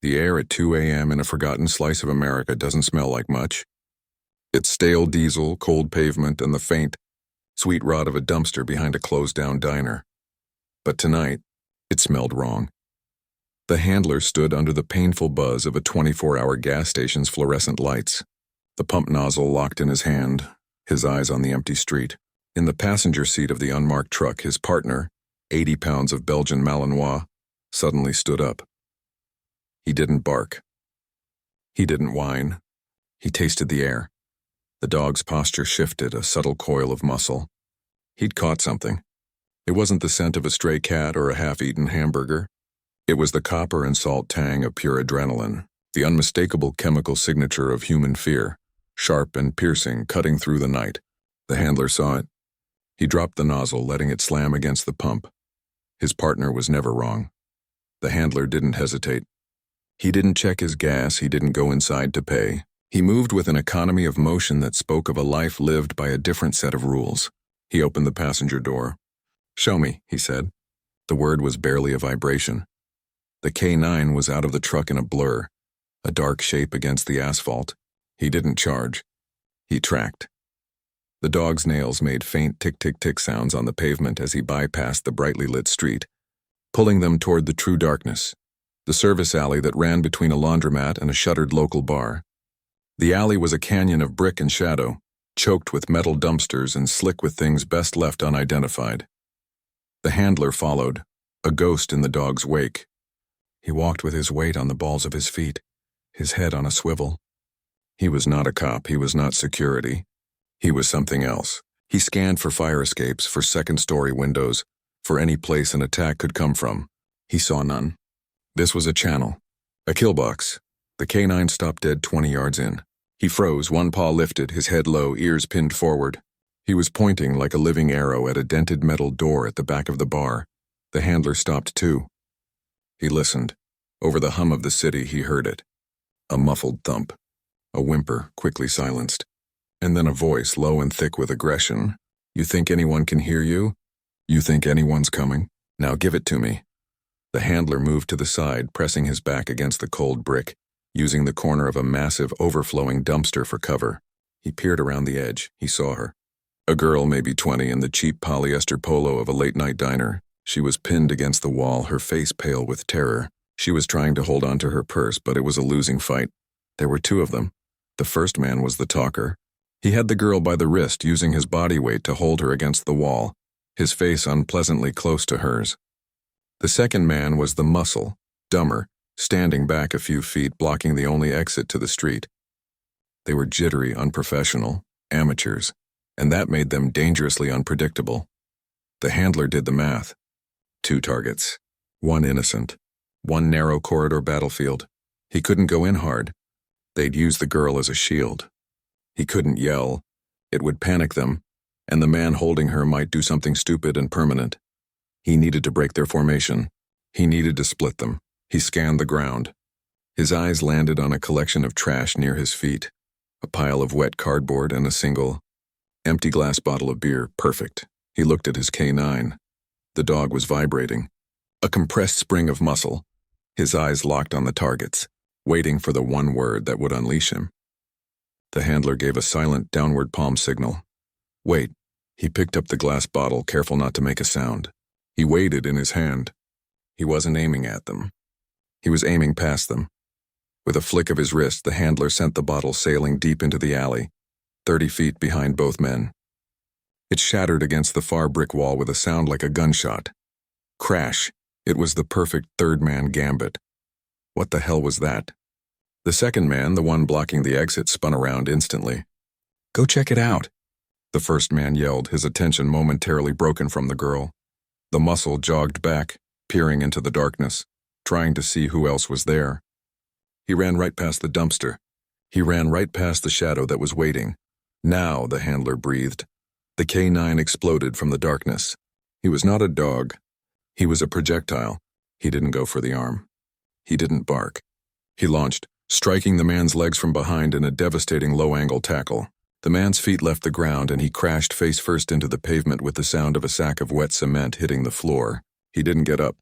The air at 2 a.m. in a forgotten slice of America doesn't smell like much. It's stale diesel, cold pavement, and the faint, sweet rot of a dumpster behind a closed-down diner. But tonight, it smelled wrong. The handler stood under the painful buzz of a 24-hour gas station's fluorescent lights, the pump nozzle locked in his hand, his eyes on the empty street. In the passenger seat of the unmarked truck, his partner, 80 pounds of Belgian Malinois, suddenly stood up. He didn't bark. He didn't whine. He tasted the air. The dog's posture shifted, a subtle coil of muscle. He'd caught something. It wasn't the scent of a stray cat or a half-eaten hamburger. It was the copper and salt tang of pure adrenaline, the unmistakable chemical signature of human fear, sharp and piercing, cutting through the night. The handler saw it. He dropped the nozzle, letting it slam against the pump. His partner was never wrong. The handler didn't hesitate. He didn't check his gas, he didn't go inside to pay. He moved with an economy of motion that spoke of a life lived by a different set of rules. He opened the passenger door. "Show me," he said. The word was barely a vibration. The K9 was out of the truck in a blur, a dark shape against the asphalt. He didn't charge. He tracked. The dog's nails made faint tick-tick-tick sounds on the pavement as he bypassed the brightly lit street, pulling them toward the true darkness, the service alley that ran between a laundromat and a shuttered local bar. The alley was a canyon of brick and shadow, choked with metal dumpsters and slick with things best left unidentified. The handler followed, a ghost in the dog's wake. He walked with his weight on the balls of his feet, his head on a swivel. He was not a cop, he was not security. He was something else. He scanned for fire escapes, for second-story windows, for any place an attack could come from. He saw none. This was a channel, a kill box. The K9 stopped dead 20 yards in. He froze, one paw lifted, his head low, ears pinned forward. He was pointing like a living arrow at a dented metal door at the back of the bar. The handler stopped too. He listened. Over the hum of the city, he heard it. A muffled thump. A whimper, quickly silenced. And then a voice, low and thick with aggression. "You think anyone can hear you? You think anyone's coming? Now give it to me." The handler moved to the side, pressing his back against the cold brick, using the corner of a massive, overflowing dumpster for cover. He peered around the edge. He saw her. A girl, maybe 20, in the cheap polyester polo of a late-night diner. She was pinned against the wall, her face pale with terror. She was trying to hold onto her purse, but it was a losing fight. There were two of them. The first man was the talker. He had the girl by the wrist, using his body weight to hold her against the wall, his face unpleasantly close to hers. The second man was the muscle, dumber, standing back a few feet, blocking the only exit to the street. They were jittery, unprofessional, amateurs, and that made them dangerously unpredictable. The handler did the math. 2 targets. 1 innocent. 1 narrow corridor battlefield. He couldn't go in hard. They'd use the girl as a shield. He couldn't yell. It would panic them, and the man holding her might do something stupid and permanent. He needed to break their formation. He needed to split them. He scanned the ground. His eyes landed on a collection of trash near his feet. A pile of wet cardboard and a single, empty glass bottle of beer. Perfect. He looked at his K9. The dog was vibrating. A compressed spring of muscle. His eyes locked on the targets, waiting for the one word that would unleash him. The handler gave a silent downward palm signal. "Wait." He picked up the glass bottle, careful not to make a sound. He weighed it in his hand. He wasn't aiming at them. He was aiming past them. With a flick of his wrist, the handler sent the bottle sailing deep into the alley, 30 feet behind both men. It shattered against the far brick wall with a sound like a gunshot. Crash. It was the perfect third-man gambit. What the hell was that? The second man, the one blocking the exit, spun around instantly. "Go check it out," the first man yelled, his attention momentarily broken from the girl. The muscle jogged back, peering into the darkness, trying to see who else was there. He ran right past the dumpster. He ran right past the shadow that was waiting. "Now," the handler breathed. The K9 exploded from the darkness. He was not a dog. He was a projectile. He didn't go for the arm. He didn't bark. He launched, striking the man's legs from behind in a devastating low-angle tackle. The man's feet left the ground and he crashed face-first into the pavement with the sound of a sack of wet cement hitting the floor. He didn't get up.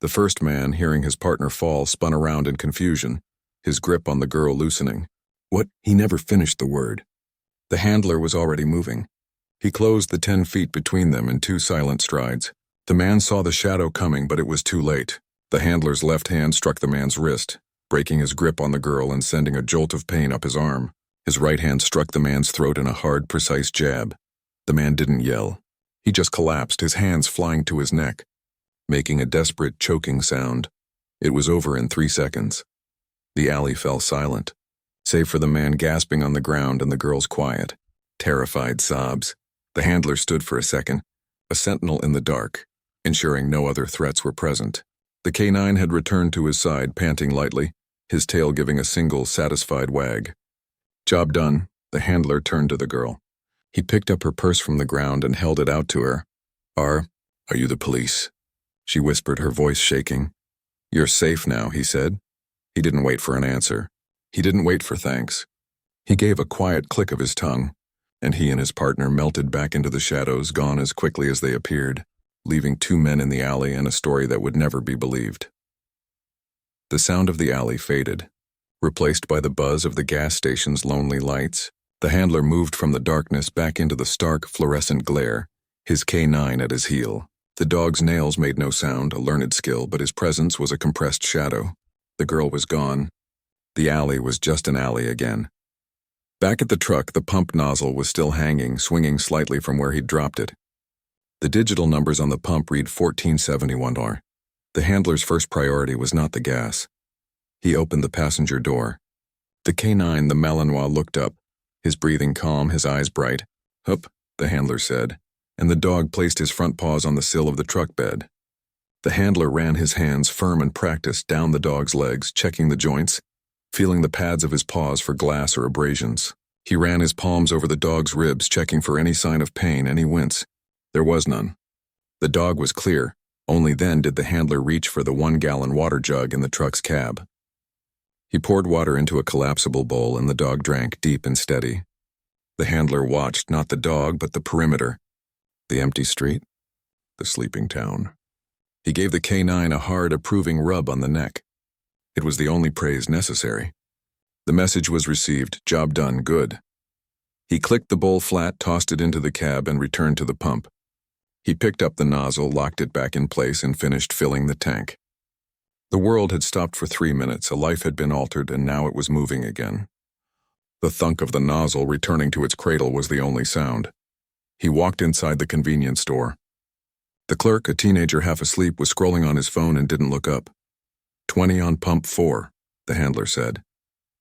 The first man, hearing his partner fall, spun around in confusion, his grip on the girl loosening. What? He never finished the word. The handler was already moving. He closed the 10 feet between them in 2 silent strides. The man saw the shadow coming, but it was too late. The handler's left hand struck the man's wrist, breaking his grip on the girl and sending a jolt of pain up his arm. His right hand struck the man's throat in a hard, precise jab. The man didn't yell. He just collapsed, his hands flying to his neck, making a desperate, choking sound. It was over in 3 seconds. The alley fell silent, save for the man gasping on the ground and the girl's quiet, terrified sobs. The handler stood for a second, a sentinel in the dark, ensuring no other threats were present. The K9 had returned to his side, panting lightly, his tail giving a single, satisfied wag. Job done, the handler turned to the girl. He picked up her purse from the ground and held it out to her. Are you the police? She whispered, her voice shaking. You're safe now, he said. He didn't wait for an answer. He didn't wait for thanks. He gave a quiet click of his tongue, and he and his partner melted back into the shadows, gone as quickly as they appeared, leaving 2 men in the alley and a story that would never be believed. The sound of the alley faded, replaced by the buzz of the gas station's lonely lights. The handler moved from the darkness back into the stark, fluorescent glare, his K9 at his heel. The dog's nails made no sound, a learned skill, but his presence was a compressed shadow. The girl was gone. The alley was just an alley again. Back at the truck, the pump nozzle was still hanging, swinging slightly from where he'd dropped it. The digital numbers on the pump read 1471R. The handler's first priority was not the gas. He opened the passenger door. The K9, the Malinois, looked up, his breathing calm, his eyes bright. Hup, the handler said, and the dog placed his front paws on the sill of the truck bed. The handler ran his hands, firm and practiced, down the dog's legs, checking the joints, feeling the pads of his paws for glass or abrasions. He ran his palms over the dog's ribs, checking for any sign of pain, any wince. There was none. The dog was clear. Only then did the handler reach for the 1-gallon water jug in the truck's cab. He poured water into a collapsible bowl, and the dog drank deep and steady. The handler watched not the dog, but the perimeter, the empty street, the sleeping town. He gave the K9 a hard, approving rub on the neck. It was the only praise necessary. The message was received, job done, good. He clicked the bowl flat, tossed it into the cab, and returned to the pump. He picked up the nozzle, locked it back in place, and finished filling the tank. The world had stopped for 3 minutes, a life had been altered, and now it was moving again. The thunk of the nozzle returning to its cradle was the only sound. He walked inside the convenience store. The clerk, a teenager half asleep, was scrolling on his phone and didn't look up. 20 on pump 4, the handler said.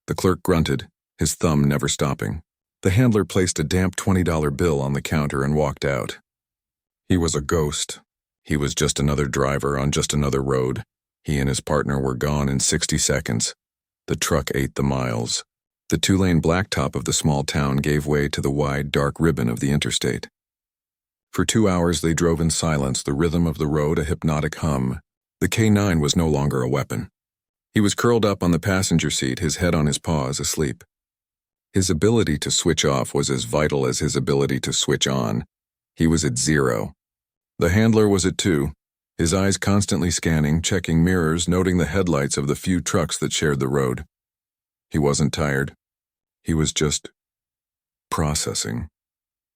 The clerk grunted, his thumb never stopping. The handler placed a damp $20 bill on the counter and walked out. He was a ghost. He was just another driver on just another road. He and his partner were gone in 60 seconds. The truck ate the miles. The 2-lane blacktop of the small town gave way to the wide, dark ribbon of the interstate. For 2 hours they drove in silence, the rhythm of the road a hypnotic hum. The K9 was no longer a weapon. He was curled up on the passenger seat, his head on his paws, asleep. His ability to switch off was as vital as his ability to switch on. He was at 0. The handler was at 2, his eyes constantly scanning, checking mirrors, noting the headlights of the few trucks that shared the road. He wasn't tired. He was just processing.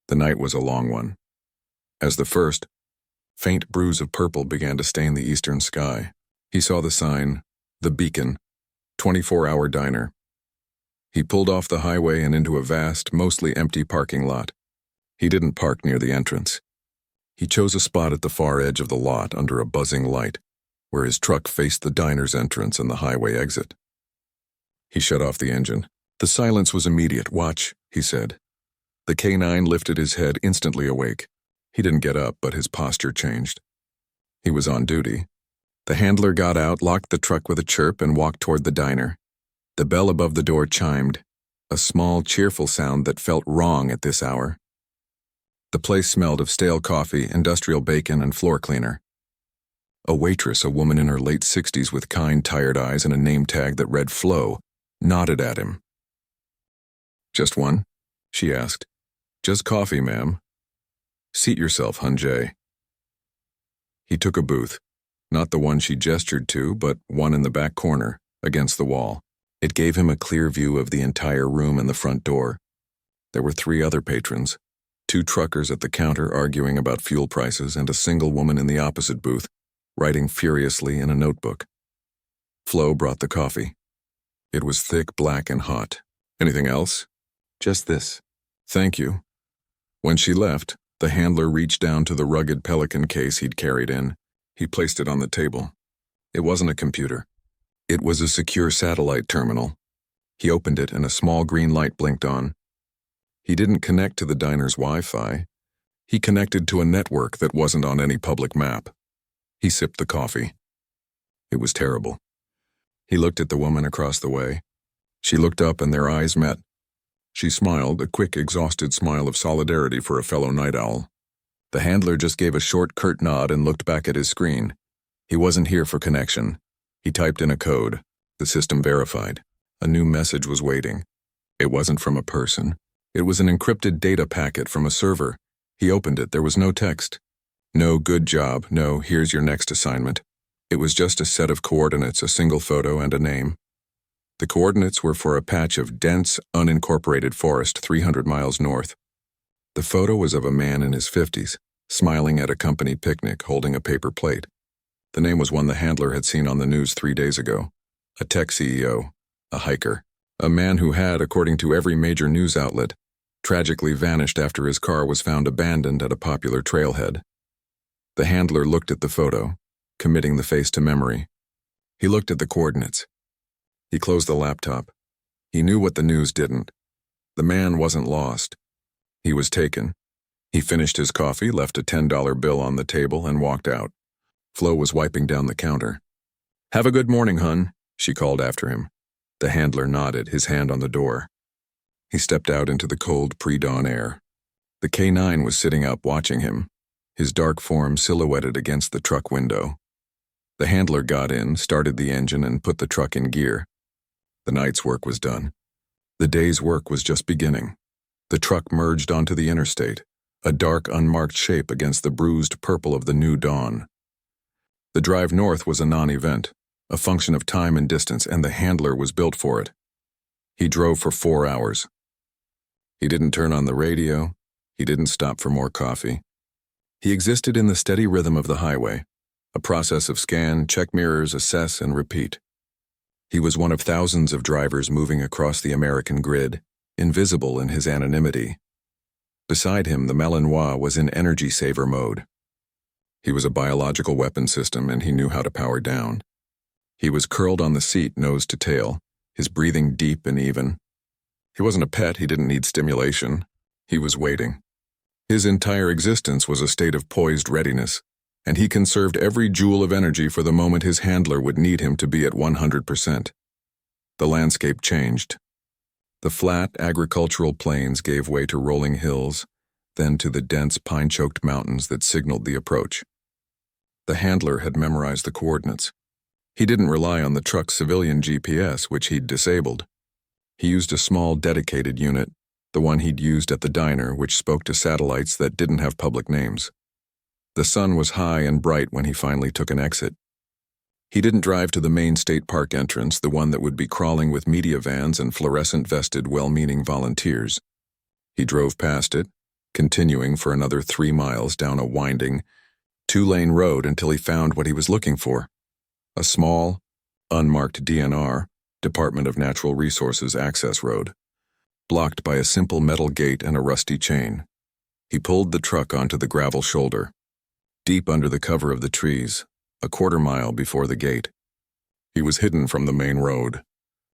The night was a long one. As the first, faint bruise of purple began to stain the eastern sky, he saw the sign, The Beacon, 24-hour diner. He pulled off the highway and into a vast, mostly empty parking lot. He didn't park near the entrance. He chose a spot at the far edge of the lot under a buzzing light, where his truck faced the diner's entrance and the highway exit. He shut off the engine. The silence was immediate. Watch, he said. The K9 lifted his head, instantly awake. He didn't get up, but his posture changed. He was on duty. The handler got out, locked the truck with a chirp, and walked toward the diner. The bell above the door chimed, a small, cheerful sound that felt wrong at this hour. The place smelled of stale coffee, industrial bacon, and floor cleaner. A waitress, a woman in her late 60s with kind, tired eyes and a name tag that read Flo, nodded at him. Just one? She asked. Just coffee, ma'am. Seat yourself, Hunjay. He took a booth. Not the one she gestured to, but one in the back corner, against the wall. It gave him a clear view of the entire room and the front door. There were 3 other patrons, 2 truckers at the counter arguing about fuel prices and a single woman in the opposite booth, writing furiously in a notebook. Flo brought the coffee. It was thick, black, and hot. Anything else? Just this. Thank you. When she left, the handler reached down to the rugged Pelican case he'd carried in. He placed it on the table. It wasn't a computer. It was a secure satellite terminal. He opened it and a small green light blinked on. He didn't connect to the diner's Wi-Fi. He connected to a network that wasn't on any public map. He sipped the coffee. It was terrible. He looked at the woman across the way. She looked up and their eyes met. She smiled, a quick, exhausted smile of solidarity for a fellow night owl. The handler just gave a short, curt nod and looked back at his screen. He wasn't here for connection. He typed in a code. The system verified. A new message was waiting. It wasn't from a person. It was an encrypted data packet from a server. He opened it. There was no text. No good job. No, here's your next assignment. It was just a set of coordinates, a single photo, and a name. The coordinates were for a patch of dense, unincorporated forest 300 miles north. The photo was of a man in his 50s, smiling at a company picnic, holding a paper plate. The name was one the handler had seen on the news 3 days ago. A tech CEO, a hiker, a man who had, according to every major news outlet, tragically vanished after his car was found abandoned at a popular trailhead. The handler looked at the photo, committing the face to memory. He looked at the coordinates. He closed the laptop. He knew what the news didn't. The man wasn't lost. He was taken. He finished his coffee, left a $10 bill on the table, and walked out. Flo was wiping down the counter. "Have a good morning, hun," she called after him. The handler nodded, his hand on the door. He stepped out into the cold pre-dawn air. The K9 was sitting up watching him, his dark form silhouetted against the truck window. The handler got in, started the engine, and put the truck in gear. The night's work was done. The day's work was just beginning. The truck merged onto the interstate, a dark, unmarked shape against the bruised purple of the new dawn. The drive north was a non-event, a function of time and distance, and the handler was built for it. He drove for 4 hours. He didn't turn on the radio. He didn't stop for more coffee. He existed in the steady rhythm of the highway, a process of scan, check mirrors, assess, and repeat. He was one of thousands of drivers moving across the American grid, invisible in his anonymity. Beside him, the Malinois was in energy saver mode. He was a biological weapon system, and he knew how to power down. He was curled on the seat, nose to tail, his breathing deep and even. He wasn't a pet, he didn't need stimulation. He was waiting. His entire existence was a state of poised readiness, and he conserved every joule of energy for the moment his handler would need him to be at 100%. The landscape changed. The flat, agricultural plains gave way to rolling hills, then to the dense, pine-choked mountains that signaled the approach. The handler had memorized the coordinates. He didn't rely on the truck's civilian GPS, which he'd disabled. He used a small, dedicated unit, the one he'd used at the diner, which spoke to satellites that didn't have public names. The sun was high and bright when he finally took an exit. He didn't drive to the main state park entrance, the one that would be crawling with media vans and fluorescent-vested, well-meaning volunteers. He drove past it, continuing for another 3 miles down a winding, 2-lane road until he found what he was looking for. A small, unmarked DNR, Department of Natural Resources access road, blocked by a simple metal gate and a rusty chain. He pulled the truck onto the gravel shoulder, deep under the cover of the trees, a 1/4 mile before the gate. He was hidden from the main road.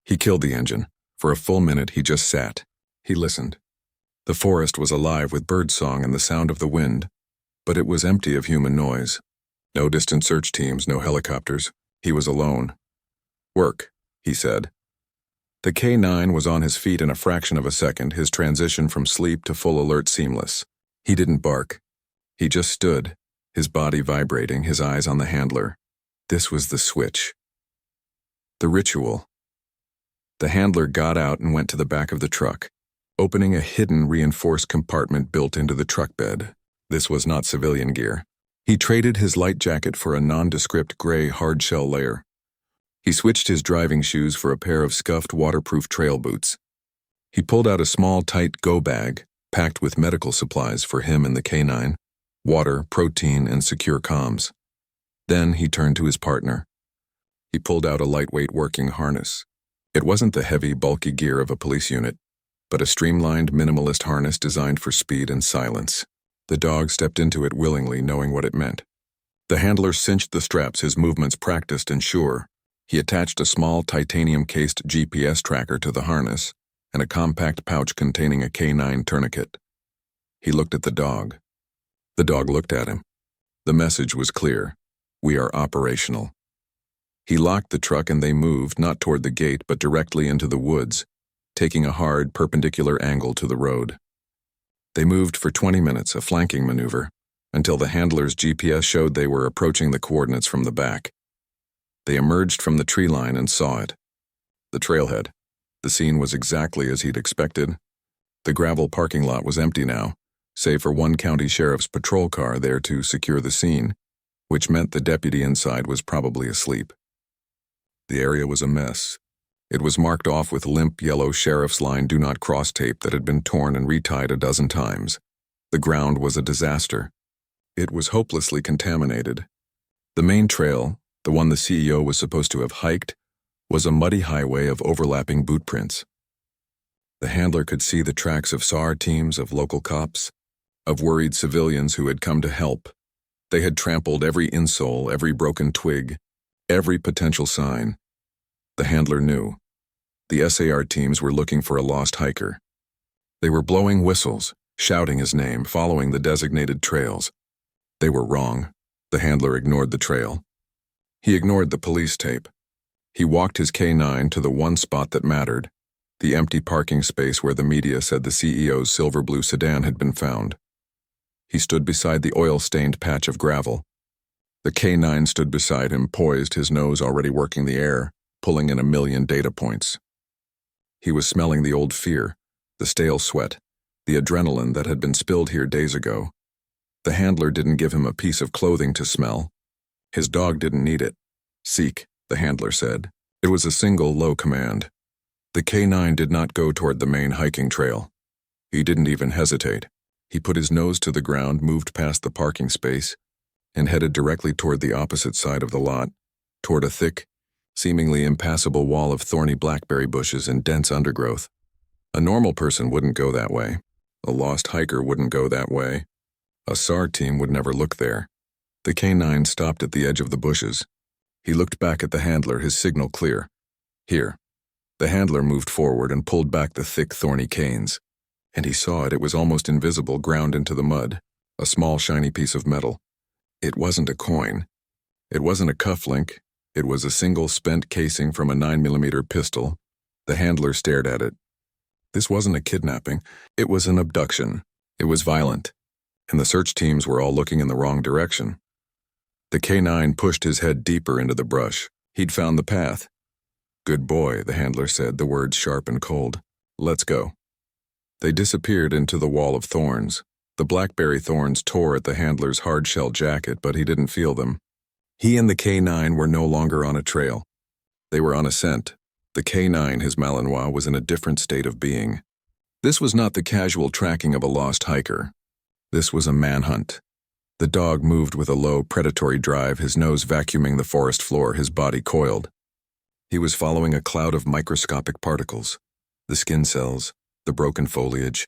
He killed the engine. For a full minute, he just sat. He listened. The forest was alive with birdsong and the sound of the wind, but it was empty of human noise. No distant search teams, no helicopters. He was alone. "Work," he said. The K9 was on his feet in a fraction of a second, his transition from sleep to full alert seamless. He didn't bark. He just stood, his body vibrating, his eyes on the handler. This was the switch. The ritual. The handler got out and went to the back of the truck, opening a hidden reinforced compartment built into the truck bed. This was not civilian gear. He traded his light jacket for a nondescript gray hardshell layer. He switched his driving shoes for a pair of scuffed waterproof trail boots. He pulled out a small, tight go bag, packed with medical supplies for him and the canine, water, protein, and secure comms. Then he turned to his partner. He pulled out a lightweight working harness. It wasn't the heavy, bulky gear of a police unit, but a streamlined, minimalist harness designed for speed and silence. The dog stepped into it willingly, knowing what it meant. The handler cinched the straps, his movements practiced and sure. He attached a small titanium-cased GPS tracker to the harness and a compact pouch containing a canine tourniquet. He looked at the dog. The dog looked at him. The message was clear. We are operational. He locked the truck and they moved, not toward the gate, but directly into the woods, taking a hard, perpendicular angle to the road. They moved for 20 minutes, a flanking maneuver, until the handler's GPS showed they were approaching the coordinates from the back. They emerged from the tree line and saw it. The trailhead. The scene was exactly as he'd expected. The gravel parking lot was empty now, save for one county sheriff's patrol car there to secure the scene, which meant the deputy inside was probably asleep. The area was a mess. It was marked off with limp yellow sheriff's line do not cross tape that had been torn and retied a dozen times. The ground was a disaster. It was hopelessly contaminated. The main trail, the one the CEO was supposed to have hiked, was a muddy highway of overlapping boot prints. The handler could see the tracks of SAR teams, of local cops, of worried civilians who had come to help. They had trampled every insole, every broken twig, every potential sign. The handler knew. The SAR teams were looking for a lost hiker. They were blowing whistles, shouting his name, following the designated trails. They were wrong. The handler ignored the trail. He ignored the police tape. He walked his K9 to the one spot that mattered, the empty parking space where the media said the CEO's silver-blue sedan had been found. He stood beside the oil-stained patch of gravel. The K9 stood beside him, poised, his nose already working the air, pulling in 1,000,000 data points. He was smelling the old fear, the stale sweat, the adrenaline that had been spilled here days ago. The handler didn't give him a piece of clothing to smell. His dog didn't need it. Seek, the handler said. It was a single, low command. The K9 did not go toward the main hiking trail. He didn't even hesitate. He put his nose to the ground, moved past the parking space, and headed directly toward the opposite side of the lot, toward a thick, seemingly impassable wall of thorny blackberry bushes and dense undergrowth. A normal person wouldn't go that way. A lost hiker wouldn't go that way. A SAR team would never look there. The K9 stopped at the edge of the bushes. He looked back at the handler, his signal clear. Here. The handler moved forward and pulled back the thick, thorny canes. And he saw it. It was almost invisible, ground into the mud. A small, shiny piece of metal. It wasn't a coin. It wasn't a cufflink. It was a single spent casing from a 9mm pistol. The handler stared at it. This wasn't a kidnapping. It was an abduction. It was violent. And the search teams were all looking in the wrong direction. The K9 pushed his head deeper into the brush. He'd found the path. Good boy, the handler said, the words sharp and cold. Let's go. They disappeared into the wall of thorns. The blackberry thorns tore at the handler's hard-shell jacket, but he didn't feel them. He and the K9 were no longer on a trail. They were on a scent. The K9, his Malinois, was in a different state of being. This was not the casual tracking of a lost hiker. This was a manhunt. The dog moved with a low, predatory drive, his nose vacuuming the forest floor, his body coiled. He was following a cloud of microscopic particles, the skin cells, the broken foliage,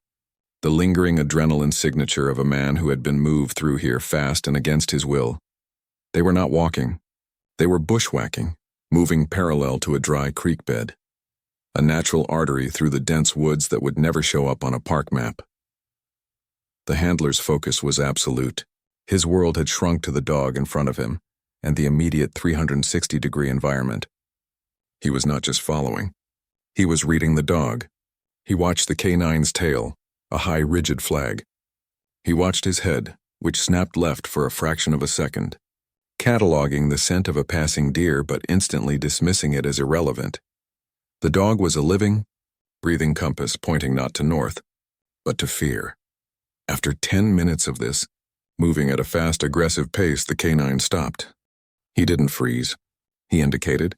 the lingering adrenaline signature of a man who had been moved through here fast and against his will. They were not walking. They were bushwhacking, moving parallel to a dry creek bed, a natural artery through the dense woods that would never show up on a park map. The handler's focus was absolute. His world had shrunk to the dog in front of him and the immediate 360-degree environment. He was not just following. He was reading the dog. He watched the K9's tail, a high, rigid flag. He watched his head, which snapped left for a fraction of a second, cataloging the scent of a passing deer but instantly dismissing it as irrelevant. The dog was a living, breathing compass pointing not to north, but to fear. After 10 minutes of this, Moving at a fast, aggressive pace, the canine stopped. He didn't freeze. He indicated.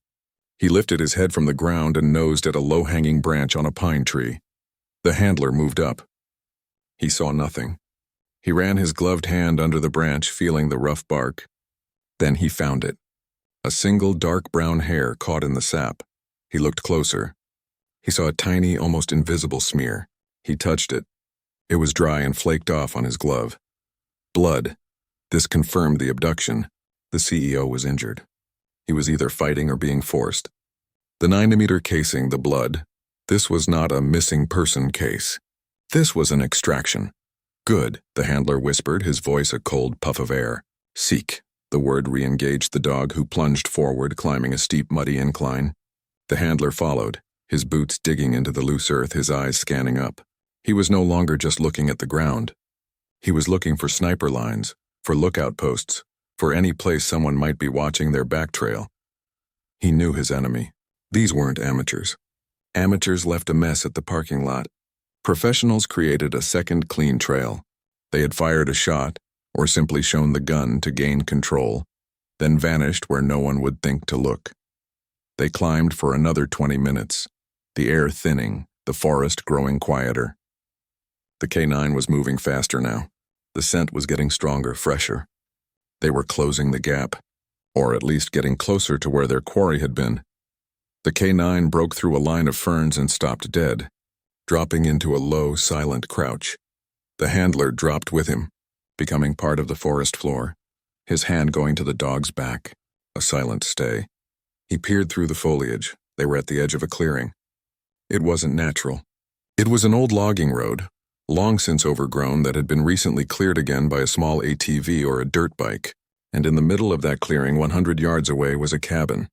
He lifted his head from the ground and nosed at a low-hanging branch on a pine tree. The handler moved up. He saw nothing. He ran his gloved hand under the branch, feeling the rough bark. Then he found it. A single dark brown hair caught in the sap. He looked closer. He saw a tiny, almost invisible smear. He touched it. It was dry and flaked off on his glove. Blood. This confirmed the abduction. The CEO was injured. He was either fighting or being forced. The 9mm casing, the blood. This was not a missing person case. This was an extraction. Good, the handler whispered, his voice a cold puff of air. Seek. The word re-engaged the dog, who plunged forward, climbing a steep, muddy incline. The handler followed, his boots digging into the loose earth, his eyes scanning up. He was no longer just looking at the ground. He was looking for sniper lines, for lookout posts, for any place someone might be watching their back trail. He knew his enemy. These weren't amateurs. Amateurs left a mess at the parking lot. Professionals created a second clean trail. They had fired a shot, or simply shown the gun to gain control, then vanished where no one would think to look. They climbed for another 20 minutes, the air thinning, the forest growing quieter. The K9 was moving faster now. The scent was getting stronger, fresher. They were closing the gap, or at least getting closer to where their quarry had been. The K9 broke through a line of ferns and stopped dead, dropping into a low, silent crouch. The handler dropped with him, becoming part of the forest floor, his hand going to the dog's back, a silent stay. He peered through the foliage. They were at the edge of a clearing. It wasn't natural. It was an old logging road, long since overgrown, that had been recently cleared again by a small ATV or a dirt bike, and in the middle of that clearing, 100 yards away, was a cabin.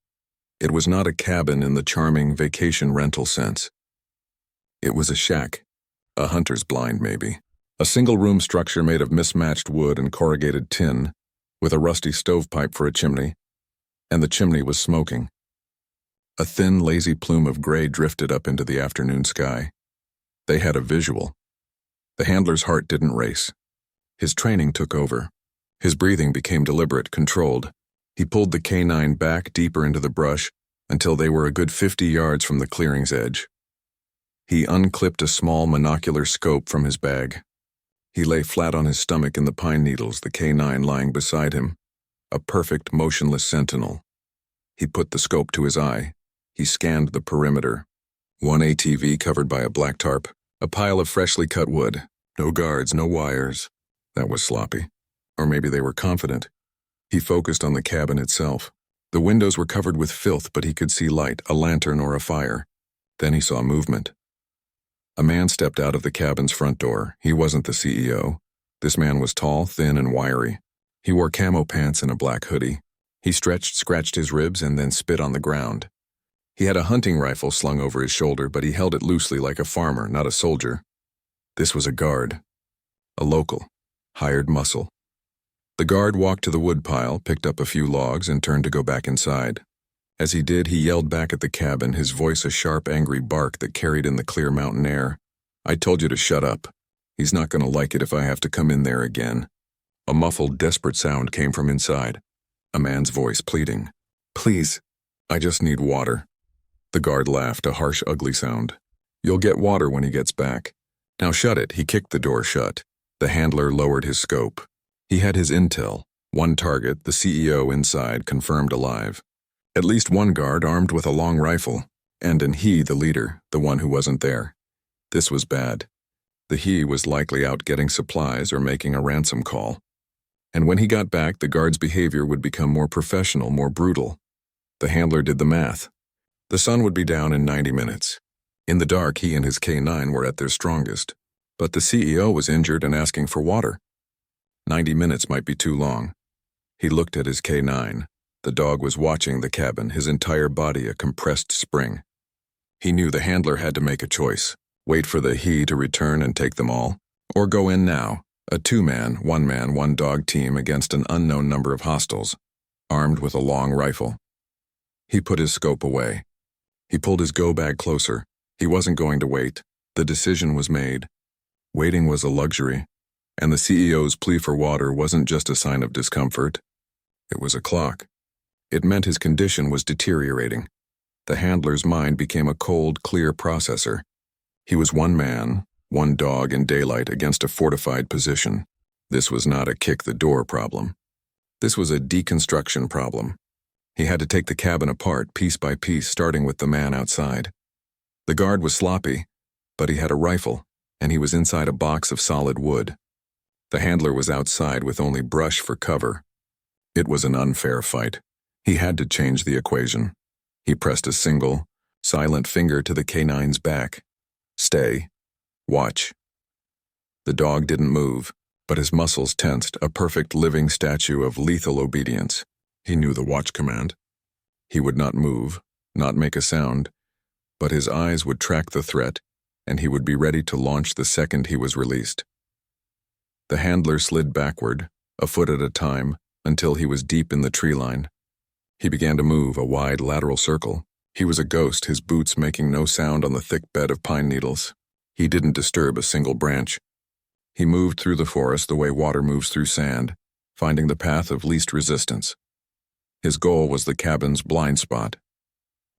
It was not a cabin in the charming vacation rental sense. It was a shack, a hunter's blind maybe, a single-room structure made of mismatched wood and corrugated tin, with a rusty stovepipe for a chimney, and the chimney was smoking. A thin, lazy plume of gray drifted up into the afternoon sky. They had a visual. The handler's heart didn't race. His training took over. His breathing became deliberate, controlled. He pulled the K9 back deeper into the brush until they were a good 50 yards from the clearing's edge. He unclipped a small monocular scope from his bag. He lay flat on his stomach in the pine needles, the K9 lying beside him, a perfect, motionless sentinel. He put the scope to his eye. He scanned the perimeter. One ATV covered by a black tarp, a pile of freshly cut wood. No guards, no wires. That was sloppy. Or maybe they were confident. He focused on the cabin itself. The windows were covered with filth, but he could see light, a lantern or a fire. Then he saw movement. A man stepped out of the cabin's front door. He wasn't the CEO. This man was tall, thin, and wiry. He wore camo pants and a black hoodie. He stretched, scratched his ribs, and then spit on the ground. He had a hunting rifle slung over his shoulder, but he held it loosely like a farmer, not a soldier. This was a guard. A local. Hired muscle. The guard walked to the woodpile, picked up a few logs, and turned to go back inside. As he did, he yelled back at the cabin, his voice a sharp, angry bark that carried in the clear mountain air. "I told you to shut up. He's not going to like it if I have to come in there again." A muffled, desperate sound came from inside. A man's voice pleading. "Please, I just need water." The guard laughed, a harsh, ugly sound. "You'll get water when he gets back. Now shut it." He kicked the door shut. The handler lowered his scope. He had his intel. One target, the CEO inside, confirmed alive. At least one guard armed with a long rifle, and he, the leader, the one who wasn't there. This was bad. The he was likely out getting supplies or making a ransom call. And when he got back, the guard's behavior would become more professional, more brutal. The handler did the math. The sun would be down in 90 minutes. In the dark, he and his K9 were at their strongest. But the CEO was injured and asking for water. 90 minutes might be too long. He looked at his K9. The dog was watching the cabin, his entire body a compressed spring. He knew the handler had to make a choice. Wait for the he to return and take them all, or go in now, a two-man, one dog team against an unknown number of hostiles, armed with a long rifle. He put his scope away. He pulled his go bag closer. He wasn't going to wait. The decision was made. Waiting was a luxury. And the CEO's plea for water wasn't just a sign of discomfort. It was a clock. It meant his condition was deteriorating. The handler's mind became a cold, clear processor. He was one man, one dog in daylight against a fortified position. This was not a kick-the-door problem. This was a deconstruction problem. He had to take the cabin apart piece by piece, starting with the man outside. The guard was sloppy, but he had a rifle, and he was inside a box of solid wood. The handler was outside with only brush for cover. It was an unfair fight. He had to change the equation. He pressed a single, silent finger to the canine's back. Stay. Watch. The dog didn't move, but his muscles tensed, a perfect living statue of lethal obedience. He knew the watch command. He would not move, not make a sound, but his eyes would track the threat, and he would be ready to launch the second he was released. The handler slid backward, a foot at a time, until he was deep in the tree line. He began to move, a wide lateral circle. He was a ghost, his boots making no sound on the thick bed of pine needles. He didn't disturb a single branch. He moved through the forest the way water moves through sand, finding the path of least resistance. His goal was the cabin's blind spot.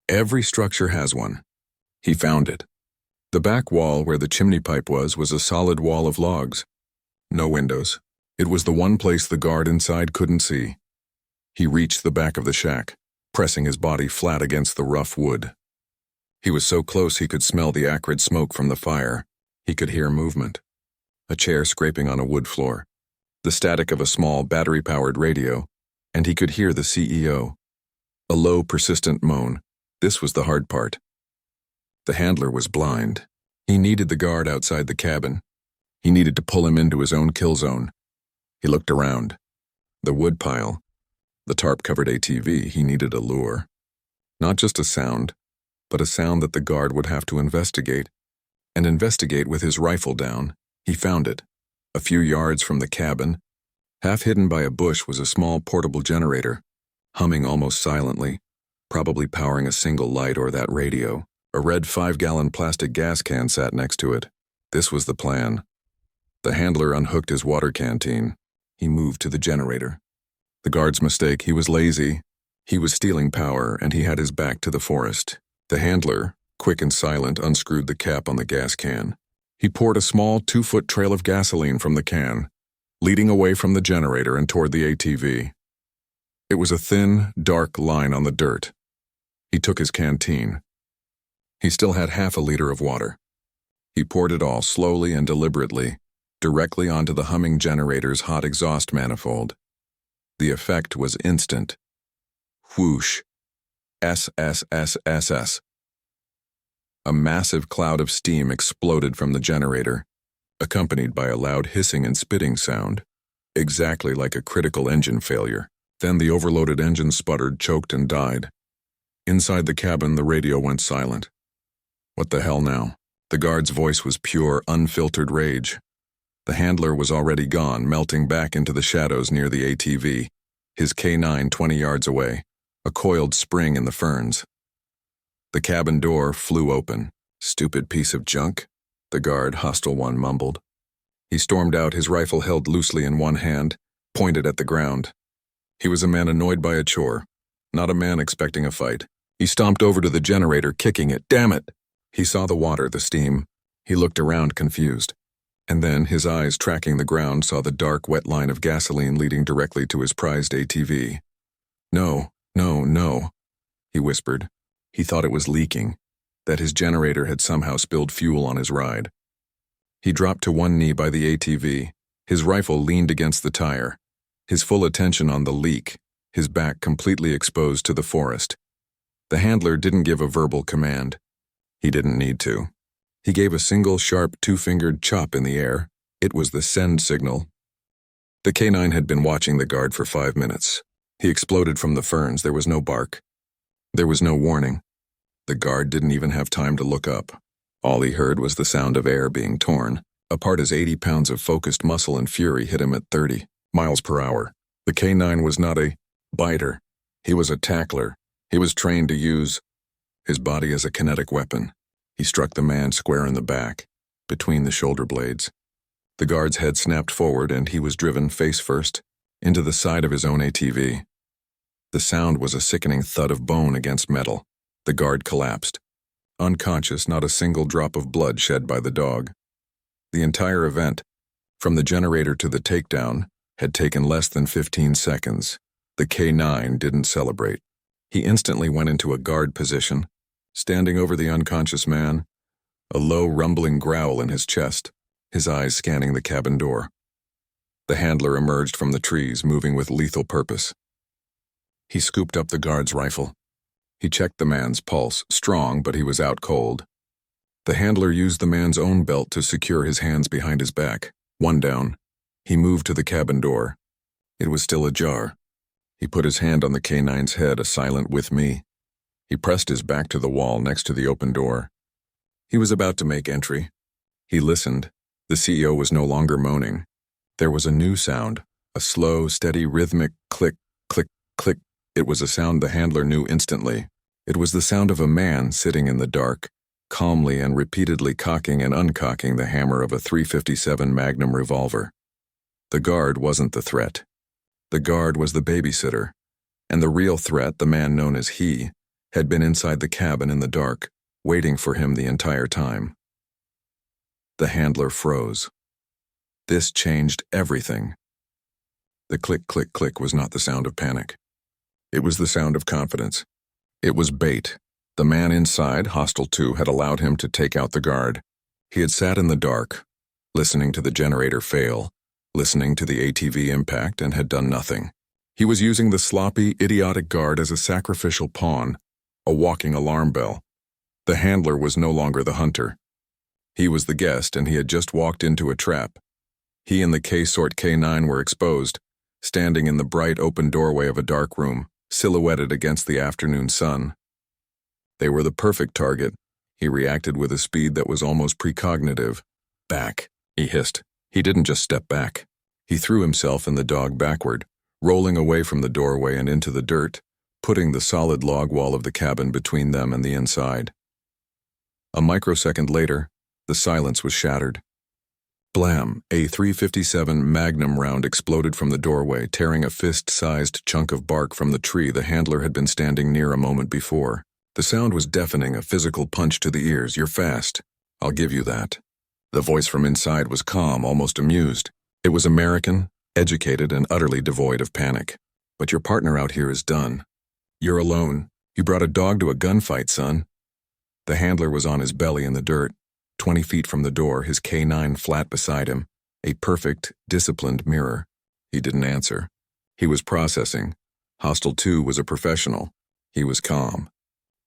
Every structure has one. He found it. The back wall where the chimney pipe was a solid wall of logs. No windows. It was the one place the guard inside couldn't see. He reached the back of the shack, pressing his body flat against the rough wood. He was so close he could smell the acrid smoke from the fire. He could hear movement. A chair scraping on a wood floor, the static of a small battery-powered radio, and he could hear the CEO. A low, persistent moan. This was the hard part. The handler was blind. He needed the guard outside the cabin. He needed to pull him into his own kill zone. He looked around. The wood pile, the tarp-covered ATV, he needed a lure. Not just a sound, but a sound that the guard would have to investigate. And investigate with his rifle down. He found it. A few yards from the cabin, half hidden by a bush, was a small portable generator, humming almost silently, probably powering a single light or that radio. A red 5-gallon plastic gas can sat next to it. This was the plan. The handler unhooked his water canteen. He moved to the generator. The guard's mistake, he was lazy. He was stealing power, and he had his back to the forest. The handler, quick and silent, unscrewed the cap on the gas can. He poured a small 2-foot trail of gasoline from the can, leading away from the generator and toward the ATV. It was a thin, dark line on the dirt. He took his canteen. He still had half a liter of water. He poured it all slowly and deliberately, directly onto the humming generator's hot exhaust manifold. The effect was instant. Whoosh. SSSSS. A massive cloud of steam exploded from the generator, accompanied by a loud hissing and spitting sound, exactly like a critical engine failure. Then the overloaded engine sputtered, choked, and died. Inside the cabin, the radio went silent. What the hell now? The guard's voice was pure, unfiltered rage. The handler was already gone, melting back into the shadows near the ATV, his K9 20 yards away, a coiled spring in the ferns. The cabin door flew open. Stupid piece of junk, the guard, hostile one, mumbled. He stormed out, his rifle held loosely in one hand, pointed at the ground. He was a man annoyed by a chore, not a man expecting a fight. He stomped over to the generator, kicking it. Damn it! He saw the water, the steam. He looked around, confused. And then, his eyes tracking the ground, saw the dark, wet line of gasoline leading directly to his prized ATV. No, no, no, he whispered. He thought it was leaking, that his generator had somehow spilled fuel on his ride. He dropped to one knee by the ATV. His rifle leaned against the tire, his full attention on the leak, his back completely exposed to the forest. The handler didn't give a verbal command. He didn't need to. He gave a single sharp 2-fingered chop in the air. It was the send signal. The canine had been watching the guard for 5 minutes. He exploded from the ferns. There was no bark. There was no warning. The guard didn't even have time to look up. All he heard was the sound of air being torn, apart as 80 pounds of focused muscle and fury hit him at 30 miles per hour. The canine was not a biter. He was a tackler. He was trained to use his body as a kinetic weapon. He struck the man square in the back, between the shoulder blades. The guard's head snapped forward and he was driven face first into the side of his own ATV. The sound was a sickening thud of bone against metal. The guard collapsed. Unconscious, not a single drop of blood shed by the dog. The entire event, from the generator to the takedown, had taken less than 15 seconds. The K9 didn't celebrate. He instantly went into a guard position, standing over the unconscious man, a low rumbling growl in his chest, his eyes scanning the cabin door. The handler emerged from the trees, moving with lethal purpose. He scooped up the guard's rifle. He checked the man's pulse, strong, but he was out cold. The handler used the man's own belt to secure his hands behind his back. One down. He moved to the cabin door. It was still ajar. He put his hand on the K9's head, a silent "with me." He pressed his back to the wall next to the open door. He was about to make entry. He listened. The CEO was no longer moaning. There was a new sound, a slow, steady, rhythmic click, click, click. It was a sound the handler knew instantly. It was the sound of a man sitting in the dark, calmly and repeatedly cocking and uncocking the hammer of a .357 Magnum revolver. The guard wasn't the threat. The guard was the babysitter, and the real threat, the man known as he, had been inside the cabin in the dark, waiting for him the entire time. The handler froze. This changed everything. The click, click, click was not the sound of panic. It was the sound of confidence. It was bait. The man inside, Hostile 2, had allowed him to take out the guard. He had sat in the dark, listening to the generator fail, listening to the ATV impact, and had done nothing. He was using the sloppy, idiotic guard as a sacrificial pawn, a walking alarm bell. The handler was no longer the hunter. He was the guest, and he had just walked into a trap. He and the K-sort K9 were exposed, standing in the bright open doorway of a dark room, silhouetted against the afternoon sun. They were the perfect target. He reacted with a speed that was almost precognitive. "Back," he hissed. He didn't just step back. He threw himself and the dog backward, rolling away from the doorway and into the dirt, putting the solid log wall of the cabin between them and the inside. A microsecond later, the silence was shattered. Blam! A .357 Magnum round exploded from the doorway, tearing a fist-sized chunk of bark from the tree the handler had been standing near a moment before. The sound was deafening, a physical punch to the ears. "You're fast. I'll give you that." The voice from inside was calm, almost amused. It was American, educated, and utterly devoid of panic. "But your partner out here is done. You're alone. You brought a dog to a gunfight, son." The handler was on his belly in the dirt, 20 feet from the door, his K9 flat beside him, a perfect, disciplined mirror. He didn't answer. He was processing. Hostile 2 was a professional. He was calm.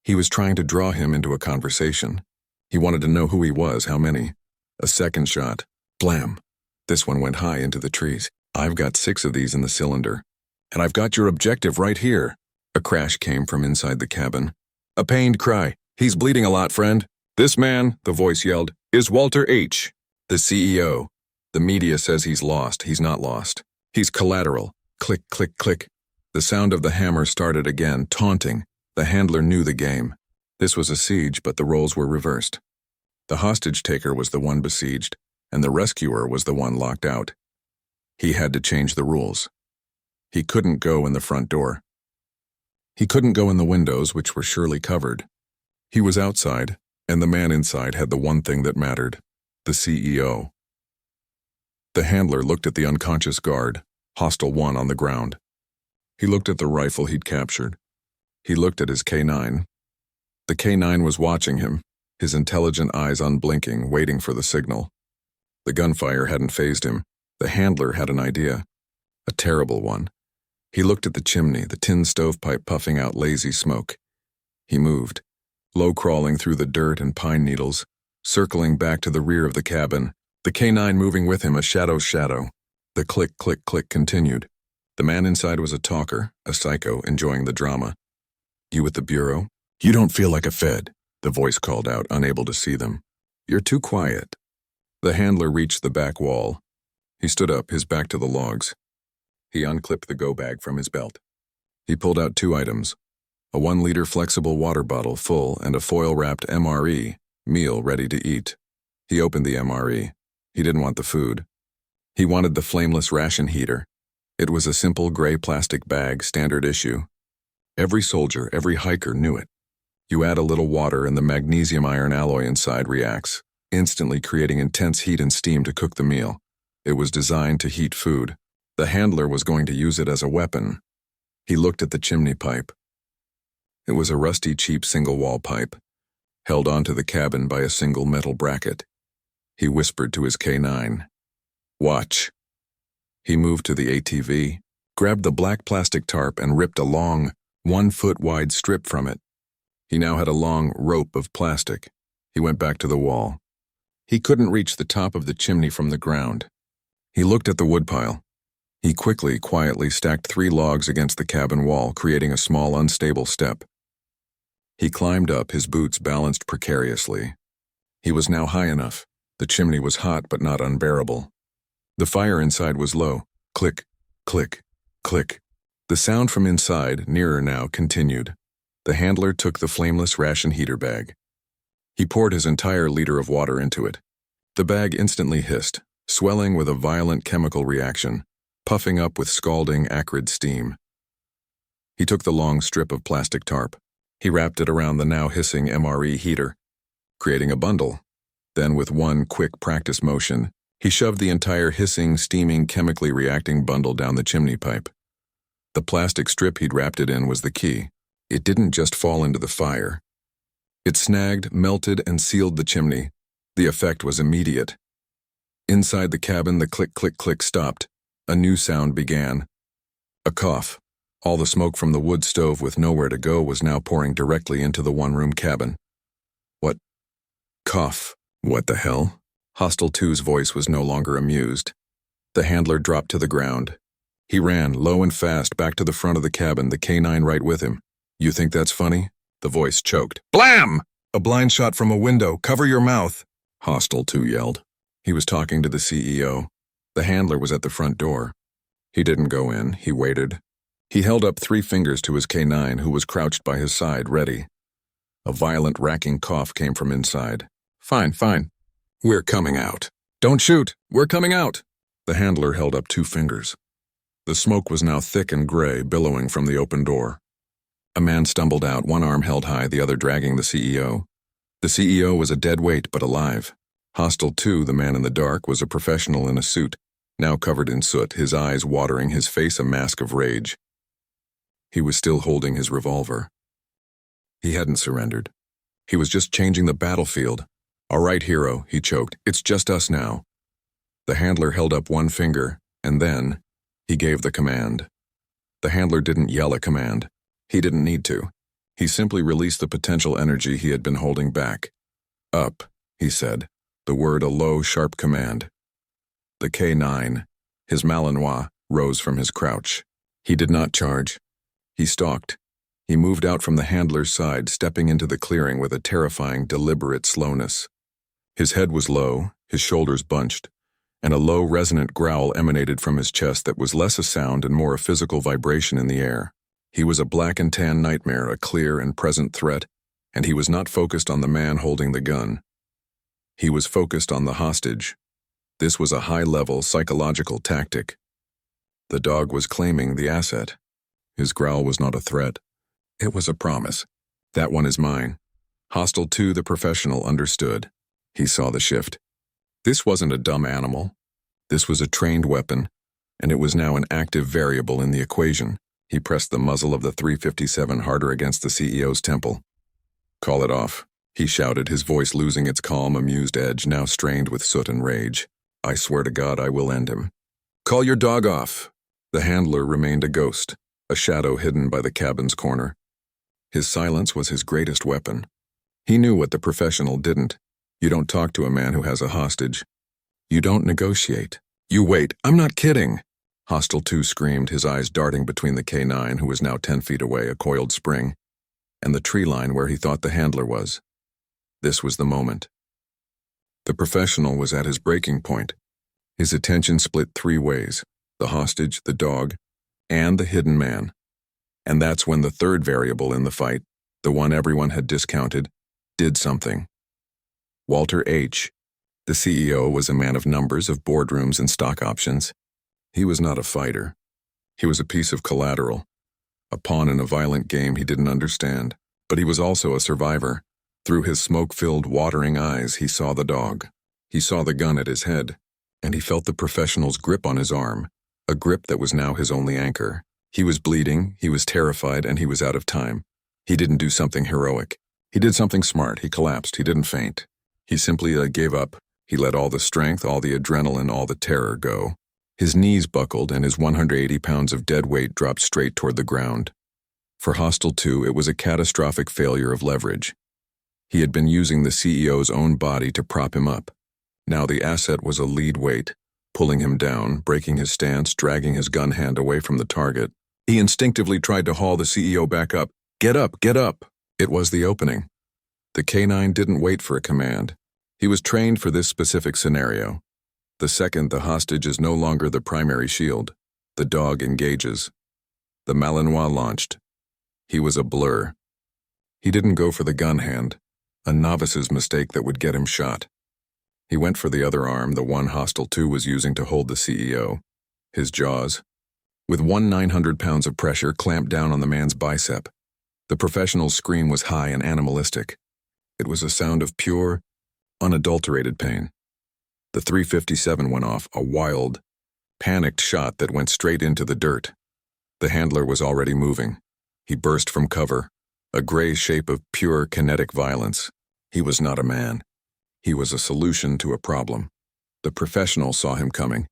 He was trying to draw him into a conversation. He wanted to know who he was, how many. A second shot. Blam! This one went high into the trees. "I've got 6 of these in the cylinder. And I've got your objective right here." A crash came from inside the cabin. A pained cry. "He's bleeding a lot, friend. This man," the voice yelled, "is Walter H., the CEO. The media says he's lost. He's not lost. He's collateral." Click, click, click. The sound of the hammer started again, taunting. The handler knew the game. This was a siege, but the roles were reversed. The hostage-taker was the one besieged, and the rescuer was the one locked out. He had to change the rules. He couldn't go in the front door. He couldn't go in the windows, which were surely covered. He was outside, and the man inside had the one thing that mattered, the CEO. The handler looked at the unconscious guard, Hostile 1 on the ground. He looked at the rifle he'd captured. He looked at his K9. The K9 was watching him, his intelligent eyes unblinking, waiting for the signal. The gunfire hadn't fazed him. The handler had an idea. A terrible one. He looked at the chimney, the tin stovepipe puffing out lazy smoke. He moved, low-crawling through the dirt and pine needles, circling back to the rear of the cabin, the K9 moving with him, a shadow's shadow. The click, click, click continued. The man inside was a talker, a psycho, enjoying the drama. "You at the bureau? You don't feel like a Fed," the voice called out, unable to see them. "You're too quiet." The handler reached the back wall. He stood up, his back to the logs. He unclipped the go-bag from his belt. He pulled out 2 items, a 1-liter flexible water bottle full and a foil-wrapped MRE, meal ready to eat. He opened the MRE. He didn't want the food. He wanted the flameless ration heater. It was a simple gray plastic bag, standard issue. Every soldier, every hiker knew it. You add a little water and the magnesium iron alloy inside reacts, instantly creating intense heat and steam to cook the meal. It was designed to heat food. The handler was going to use it as a weapon. He looked at the chimney pipe. It was a rusty, cheap single-wall pipe, held onto the cabin by a single metal bracket. He whispered to his K9, "Watch." He moved to the ATV, grabbed the black plastic tarp and ripped a long, 1-foot-wide strip from it. He now had a long rope of plastic. He went back to the wall. He couldn't reach the top of the chimney from the ground. He looked at the woodpile. He quietly stacked 3 logs against the cabin wall, creating a small, unstable step. He climbed up, his boots balanced precariously. He was now high enough. The chimney was hot but not unbearable. The fire inside was low. Click, click, click. The sound from inside, nearer now, continued. The handler took the flameless ration heater bag. He poured his entire liter of water into it. The bag instantly hissed, swelling with a violent chemical reaction, puffing up with scalding, acrid steam. He took the long strip of plastic tarp. He wrapped it around the now hissing MRE heater, creating a bundle. Then, with one quick practice motion, he shoved the entire hissing, steaming, chemically reacting bundle down the chimney pipe. The plastic strip he'd wrapped it in was the key. It didn't just fall into the fire. It snagged, melted, and sealed the chimney. The effect was immediate. Inside the cabin, the click-click-click stopped. A new sound began. A cough. All the smoke from the wood stove with nowhere to go was now pouring directly into the one-room cabin. What? Cough. What the hell? Hostel 2's voice was no longer amused. The handler dropped to the ground. He ran, low and fast, back to the front of the cabin, the K9 right with him. "You think that's funny?" The voice choked. "Blam! A blind shot from a window. Cover your mouth!" Hostel 2 yelled. He was talking to the CEO. The handler was at the front door. He didn't go in. He waited. He held up 3 fingers to his K9, who was crouched by his side, ready. A violent, racking cough came from inside. Fine. We're coming out. Don't shoot! We're coming out!" The handler held up 2 fingers. The smoke was now thick and gray, billowing from the open door. A man stumbled out, one arm held high, the other dragging the CEO. The CEO was a dead weight, but alive. Hostel 2, the man in the dark, was a professional in a suit, now covered in soot, his eyes watering, his face a mask of rage. He was still holding his revolver. He hadn't surrendered. He was just changing the battlefield. "All right, hero," he choked. "It's just us now." The handler held up 1 finger, and then he gave the command. The handler didn't yell a command. He didn't need to. He simply released the potential energy he had been holding back. "Up," he said, the word a low, sharp command. The K9, his Malinois, rose from his crouch. He did not charge. He stalked. He moved out from the handler's side, stepping into the clearing with a terrifying, deliberate slowness. His head was low, his shoulders bunched, and a low, resonant growl emanated from his chest that was less a sound and more a physical vibration in the air. He was a black and tan nightmare, a clear and present threat, and he was not focused on the man holding the gun. He was focused on the hostage. This was a high-level psychological tactic. The dog was claiming the asset. His growl was not a threat. It was a promise. "That one is mine." Hostel 2, the professional, understood. He saw the shift. This wasn't a dumb animal. This was a trained weapon, and it was now an active variable in the equation. He pressed the muzzle of the .357 harder against the CEO's temple. "Call it off," he shouted, his voice losing its calm, amused edge, now strained with soot and rage. "I swear to God I will end him." "Call your dog off." The handler remained a ghost, a shadow hidden by the cabin's corner. His silence was his greatest weapon. He knew what the professional didn't. You don't talk to a man who has a hostage. You don't negotiate. You wait. "I'm not kidding." Hostel 2 screamed, his eyes darting between the K9, who was now 10 feet away, a coiled spring, and the tree line where he thought the handler was. This was the moment. The professional was at his breaking point. His attention split 3 ways: the hostage, the dog, and the hidden man. And that's when the third variable in the fight, the one everyone had discounted, did something. Walter H., The CEO was a man of numbers, of boardrooms and stock options. He was not a fighter. He was a piece of collateral, a pawn in a violent game he didn't understand. But he was also a survivor. Through his smoke-filled, watering eyes, he saw the dog. He saw the gun at his head, and he felt the professional's grip on his arm, a grip that was now his only anchor. He was bleeding, he was terrified, and he was out of time. He didn't do something heroic. He did something smart. He collapsed. He didn't faint. He simply gave up. He let all the strength, all the adrenaline, all the terror go. His knees buckled, and his 180 pounds of dead weight dropped straight toward the ground. For Hostile 2, it was a catastrophic failure of leverage. He had been using the CEO's own body to prop him up. Now the asset was a lead weight, pulling him down, breaking his stance, dragging his gun hand away from the target. He instinctively tried to haul the CEO back up. Get up, get up! It was the opening. The K9 didn't wait for a command. He was trained for this specific scenario. The second the hostage is no longer the primary shield, the dog engages. The Malinois launched. He was a blur. He didn't go for the gun hand, a novice's mistake that would get him shot. He went for the other arm, the one Hostile 2 was using to hold the CEO. His jaws. With 900 pounds of pressure clamped down on the man's bicep. The professional's scream was high and animalistic. It was a sound of pure, unadulterated pain. The 357 went off, a wild, panicked shot that went straight into the dirt. The handler was already moving. He burst from cover, a gray shape of pure kinetic violence. He was not a man. He was a solution to a problem. The professional saw him coming,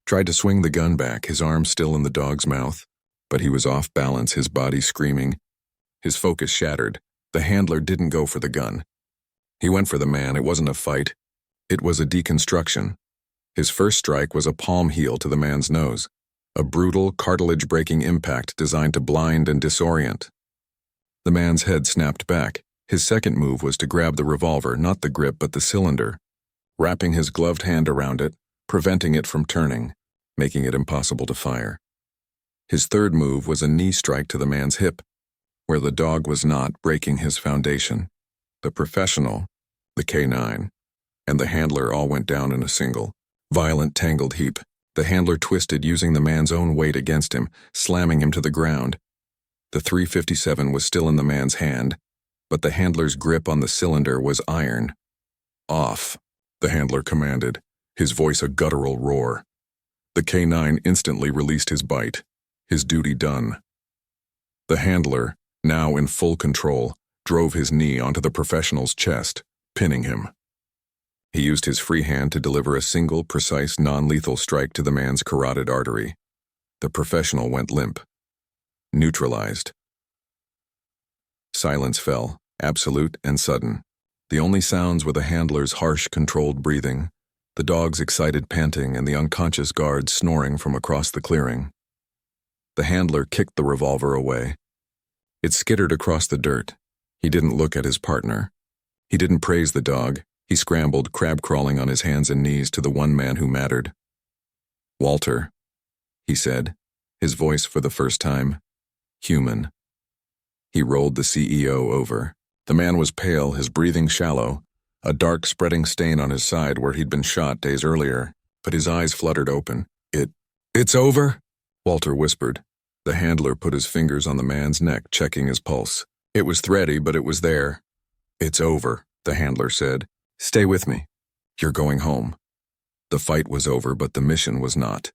tried to swing the gun back, his arm still in the dog's mouth, but he was off balance, his body screaming. His focus shattered. The handler didn't go for the gun. He went for the man. It wasn't a fight. It was a deconstruction. His first strike was a palm heel to the man's nose, a brutal, cartilage-breaking impact designed to blind and disorient. The man's head snapped back. His second move was to grab the revolver, not the grip but the cylinder, wrapping his gloved hand around it, preventing it from turning, making it impossible to fire. His third move was a knee strike to the man's hip, where the dog was not, breaking his foundation. The professional, the K9, and the handler all went down in a single, violent, tangled heap. The handler twisted, using the man's own weight against him, slamming him to the ground. The 357 was still in the man's hand, but the handler's grip on the cylinder was iron. Off, the handler commanded, his voice a guttural roar. The K9 instantly released his bite, his duty done. The handler, now in full control, drove his knee onto the professional's chest, pinning him. He used his free hand to deliver a single, precise, non-lethal strike to the man's carotid artery. The professional went limp. Neutralized. Silence fell, absolute and sudden. The only sounds were the handler's harsh, controlled breathing, the dog's excited panting, and the unconscious guard snoring from across the clearing. The handler kicked the revolver away. It skittered across the dirt. He didn't look at his partner. He didn't praise the dog. He scrambled, crab-crawling on his hands and knees to the one man who mattered. "Walter," he said, his voice for the first time, human. He rolled the CEO over. The man was pale, his breathing shallow, a dark spreading stain on his side where he'd been shot days earlier, but his eyes fluttered open. It's over?" Walter whispered. The handler put his fingers on the man's neck, checking his pulse. It was thready, but it was there. "It's over," the handler said. "Stay with me. You're going home." The fight was over, but the mission was not.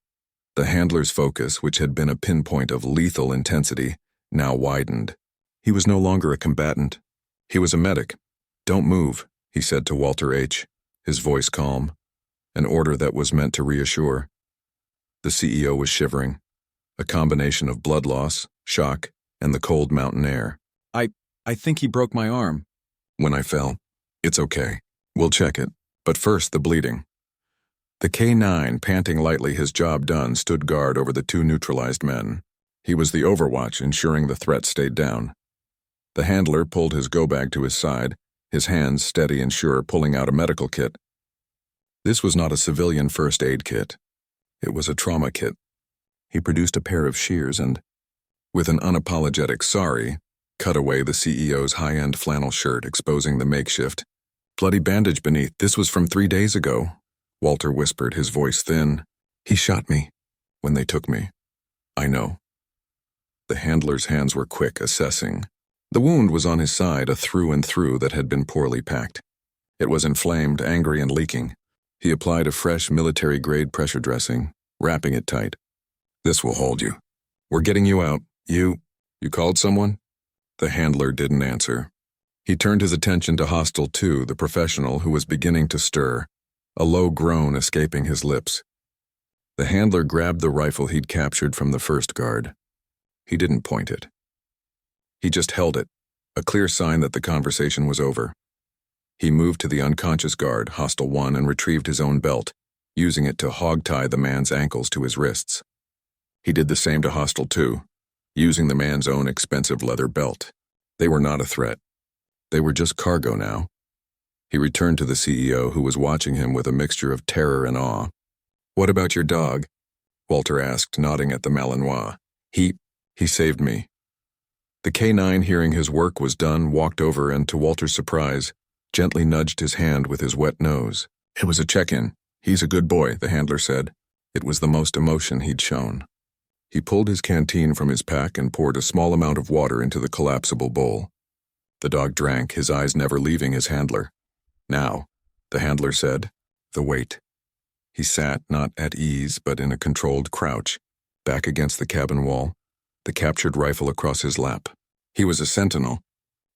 The handler's focus, which had been a pinpoint of lethal intensity, now widened. He was no longer a combatant. He was a medic. "Don't move," he said to Walter H., his voice calm, an order that was meant to reassure. The CEO was shivering, a combination of blood loss, shock, and the cold mountain air. I think he broke my arm." "When I fell. It's okay. We'll check it. But first, the bleeding." The K9, panting lightly, his job done, stood guard over the two neutralized men. He was the overwatch, ensuring the threat stayed down. The handler pulled his go-bag to his side, his hands steady and sure, pulling out a medical kit. This was not a civilian first aid kit. It was a trauma kit. He produced a pair of shears and, with an unapologetic sorry, cut away the CEO's high-end flannel shirt, exposing the makeshift, Bloody bandage beneath. This was from 3 days ago. Walter whispered, his voice thin. He shot me when they took me. I know. The handler's hands were quick, assessing. The wound was on his side, a through and through that had been poorly packed. It was inflamed, angry, and leaking. He applied a fresh military-grade pressure dressing, wrapping it tight. This will hold you. We're getting you out. You called someone? The handler didn't answer. He turned his attention to Hostile 2, the professional who was beginning to stir, a low groan escaping his lips. The handler grabbed the rifle he'd captured from the first guard. He didn't point it. He just held it, a clear sign that the conversation was over. He moved to the unconscious guard, Hostile 1, and retrieved his own belt, using it to hog-tie the man's ankles to his wrists. He did the same to Hostile 2, using the man's own expensive leather belt. They were not a threat. They were just cargo now. He returned to the CEO, who was watching him with a mixture of terror and awe. What about your dog? Walter asked, nodding at the Malinois. He saved me. The K9, hearing his work was done, walked over and, to Walter's surprise, gently nudged his hand with his wet nose. It was a check-in. He's a good boy, the handler said. It was the most emotion he'd shown. He pulled his canteen from his pack and poured a small amount of water into the collapsible bowl. The dog drank, his eyes never leaving his handler. Now, the handler said, the wait. He sat, not at ease, but in a controlled crouch, back against the cabin wall, the captured rifle across his lap. He was a sentinel.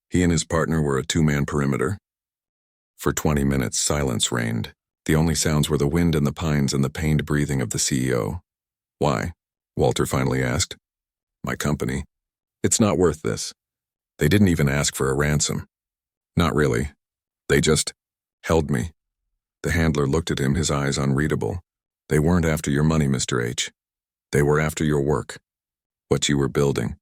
He and his partner were a two-man perimeter. For 20 minutes, silence reigned. The only sounds were the wind in the pines and the pained breathing of the CEO. Why? Walter finally asked. My company. It's not worth this. They didn't even ask for a ransom. Not really. They just held me. The handler looked at him, his eyes unreadable. They weren't after your money, Mr. H. They were after your work. What you were building.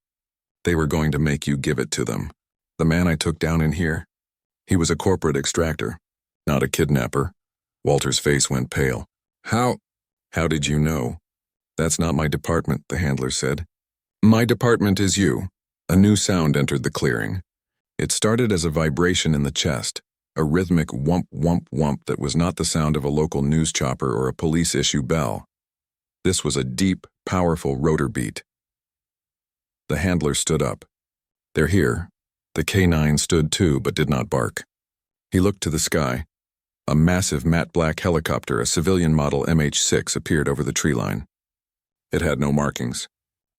They were going to make you give it to them. The man I took down in here. He was a corporate extractor, not a kidnapper. Walter's face went pale. How did you know? That's not my department, the handler said. My department is you. A new sound entered the clearing. It started as a vibration in the chest, a rhythmic whump, whump, whump that was not the sound of a local news chopper or a police-issue bell. This was a deep, powerful rotor beat. The handler stood up. They're here. The K9 stood too, but did not bark. He looked to the sky. A massive matte black helicopter, a civilian model MH6, appeared over the tree line. It had no markings,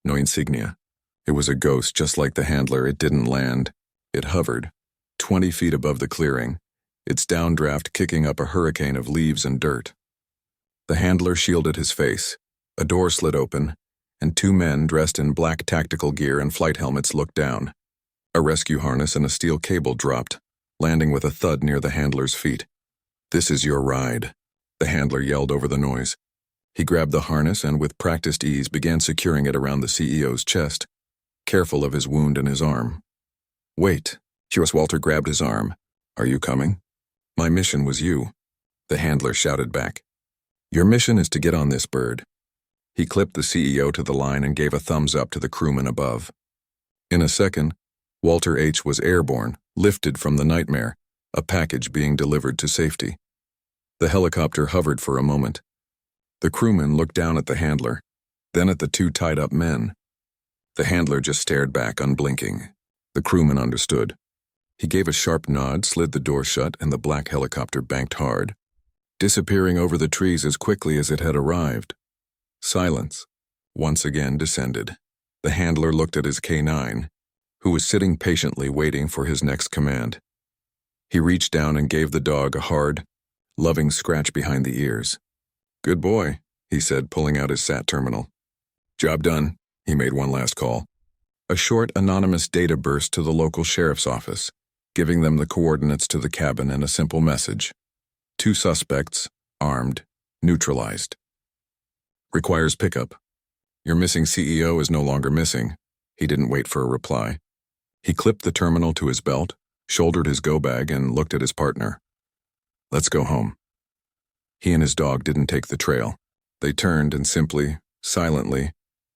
no insignia. It was a ghost, just like the handler. It didn't land. It hovered, 20 feet above the clearing, its downdraft kicking up a hurricane of leaves and dirt. The handler shielded his face. A door slid open, and two men dressed in black tactical gear and flight helmets looked down. A rescue harness and a steel cable dropped, landing with a thud near the handler's feet. This is your ride, the handler yelled over the noise. He grabbed the harness and with practiced ease began securing it around the CEO's chest, careful of his wound in his arm. Wait, US Walter grabbed his arm. Are you coming? My mission was you, the handler shouted back. Your mission is to get on this bird. He clipped the CEO to the line and gave a thumbs up to the crewman above. In a second, Walter H. was airborne, lifted from the nightmare, a package being delivered to safety. The helicopter hovered for a moment. The crewman looked down at the handler, then at the two tied-up men. The handler just stared back, unblinking. The crewman understood. He gave a sharp nod, slid the door shut, and the black helicopter banked hard, disappearing over the trees as quickly as it had arrived. Silence once again descended. The handler looked at his K9, who was sitting patiently waiting for his next command. He reached down and gave the dog a hard, loving scratch behind the ears. Good boy, he said, pulling out his SAT terminal. Job done, he made one last call. A short, anonymous data burst to the local sheriff's office, giving them the coordinates to the cabin and a simple message. 2 suspects, armed, neutralized. Requires pickup. Your missing CEO is no longer missing. He didn't wait for a reply. He clipped the terminal to his belt, shouldered his go-bag, and looked at his partner. Let's go home. He and his dog didn't take the trail. They turned and simply, silently,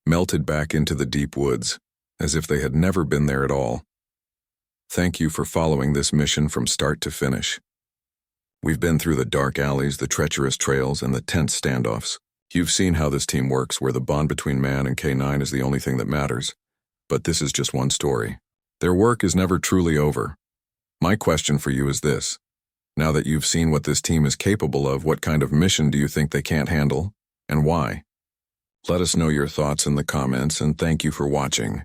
melted back into the deep woods, as if they had never been there at all. Thank you for following this mission from start to finish. We've been through the dark alleys, the treacherous trails, and the tense standoffs. You've seen how this team works, where the bond between man and K9 is the only thing that matters. But this is just one story. Their work is never truly over. My question for you is this. Now that you've seen what this team is capable of, what kind of mission do you think they can't handle, and why? Let us know your thoughts in the comments, and thank you for watching.